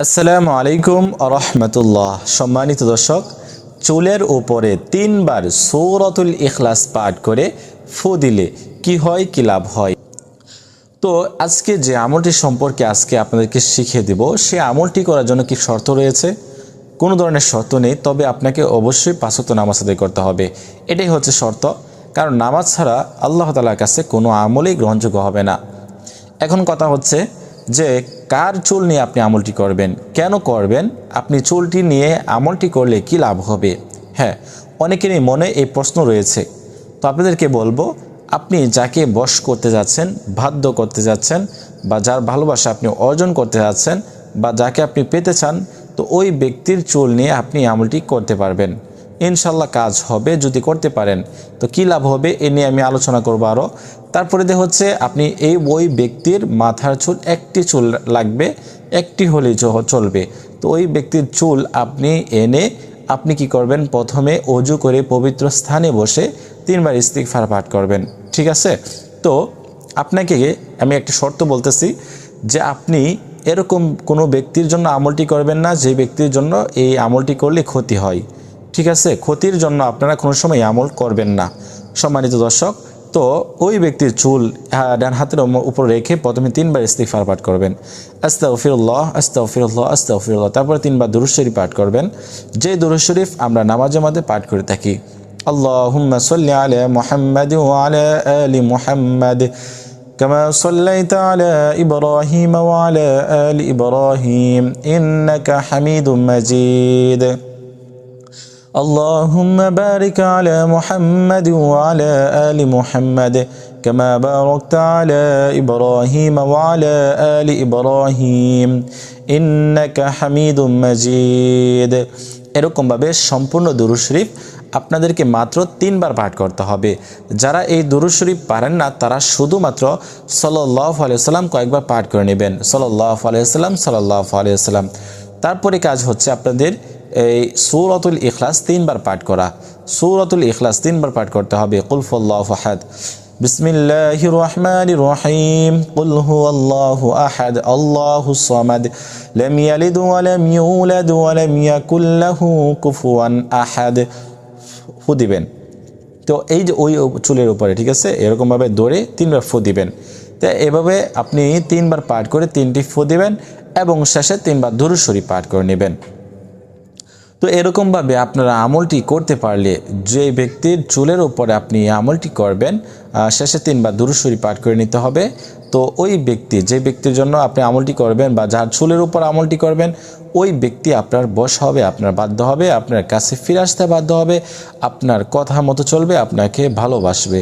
আসসালামু আলাইকুম রহমতুল্লাহ। সম্মানিত দর্শক, চুলের উপরে 3 বার সূরাতুল ইখলাস পাঠ করে ফু দিলে কি হয়, কি লাভ হয়। তো আজকে যে আমলটি সম্পর্কে আজকে আপনাদেরকে শিখিয়ে দেব, সে আমলটি করার জন্য কি শর্ত রয়েছে? কোনো ধরনের শর্ত নেই, তবে আপনাকে অবশ্যই 5 ওয়াক্ত নামাজ আদায় করতে হবে। এটাই হচ্ছে শর্ত, কারণ নামাজ ছাড়া আল্লাহ তাআলার কাছে কোনো আমলই গ্রহণযোগ্য হবে না। এখন কথা হচ্ছে যে কার চুল নিয়ে আপনি আমলটি করবেন, কেন করবেন, আপনি চুলটি নিয়ে আমলটি করলে কি লাভ হবে। হ্যাঁ, অনেকেরই মনে এই প্রশ্ন রয়েছে। তো আপনাদেরকে বলবো, আপনি যাকে বশ করতে যাচ্ছেন, বাধ্য করতে যাচ্ছেন, বা যার ভালোবাসা আপনি অর্জন করতে যাচ্ছেন, বা যাকে আপনি পেতে চান, তো ওই ব্যক্তির চুল নিয়ে আপনি আমলটি করতে পারবেন। ইনশাল্লাহ কাজ হবে যদি করতে পারেন। তো কি লাভ হবে এ নিয়ে আমি আলোচনা করবো আরও। তারপরে হচ্ছে আপনি ওই ব্যক্তির মাথার চুল একটি চুল লাগবে, একটি হলেই চলবে। তো ওই ব্যক্তির চুল আপনি এনে আপনি কি করবেন, প্রথমে অজু করে পবিত্র স্থানে বসে 3 বার ইস্তিগফার পাঠ করবেন। ঠিক আছে? তো আপনাকে আমি একটা শর্ত বলতেছি যে আপনি এরকম কোনো ব্যক্তির জন্য আমলটি করবেন না যে ব্যক্তির জন্য এই আমলটি করলে ক্ষতি হয়। ঠিক আছে? ক্ষতির জন্য আপনারা কোনো সময় আমল করবেন না। সম্মানিত দর্শক, তো ওই ব্যক্তির চুল ডান হাতের উপর রেখে প্রথমে 3 বার ইস্তিগফার পাঠ করবেন, আস্তাগফিরুল্লাহ আস্তাগফিরুল্লাহ আস্তাগফিরুল্লাহ। তারপর 3 বার দুরূদ শরীফ পাঠ করবেন, যে দুরূদ শরীফ আমরা নামাজের মধ্যে পাঠ করে থাকি। আল্লাহুম্মা সাল্লি আলা মুহাম্মাদ ওয়া আলা আলি মুহাম্মাদ কামা সাল্লাইতা আলা ইব্রাহিম ওয়া আলা আলি ইব্রাহিম ইন্নাকা হামিদুম মাজিদ। اللهم بارك على محمد وعلى آل محمد كما باركت على إبراهيم وعلى آل إبراهيم إنك حميد مجيد। এরকমভাবে সম্পূর্ণ দুরূদ শরীফ আপনাদেরকে মাত্র 3 বার পাঠ করতে হবে। যারা এই দুরূদ শরীফ পারেন না, তারা শুধুমাত্র সাল্লাল্লাহু আলাইহি ওয়াসাল্লাম কয়েকবার পাঠ করে নেবেন, সাল্লাল্লাহু আলাইহি ওয়াসাল্লাম সাল্লাল্লাহু আলাইহি ওয়াসাল্লাম। তারপরে কাজ হচ্ছে আপনাদের এই সূরাতুল ইখলাস 3 বার পাঠ করা। সূরাতুল ইখলাস 3 বার পাঠ করতে হবে। কুল হুয়াল্লাহু আহাদ, বিসমিল্লাহির রহমানির রহিম, কুল হুয়াল্লাহু আহাদ, আল্লাহুস সামাদ, লাম ইয়ালিদ ওয়া লাম ইউলাদ ওয়া লাম ইয়াকুল লাহু কুফুয়ান আহাদ। ফু দিবেন। তো এই যে ওই চুলের উপরে, ঠিক আছে, এরকমভাবে ধরে 3 বার ফু দিবেন। তো এভাবে আপনি 3 বার পাঠ করে 3টি ফু দিবেন এবং শেষে 3 বার দুরূদ শরীফ পাঠ করে নেবেন। তো এরকমভাবে আপনারা আমলটি করতে পারলে, যে ব্যক্তির চুলের উপরে আপনি আমলটি করবেন, শেষে 3 বার দুরূদ শরীফ পাঠ করে নিতে হবে। তো ওই ব্যক্তি, যে ব্যক্তির জন্য আপনি আমলটি করবেন বা যার চুলের উপর আমলটি করবেন, ওই ব্যক্তি আপনার বশ হবে, আপনার বাধ্য হবে, আপনার কাছে ফিরে আসতে বাধ্য হবে, আপনার কথা মতো চলবে, আপনাকে ভালোবাসবে।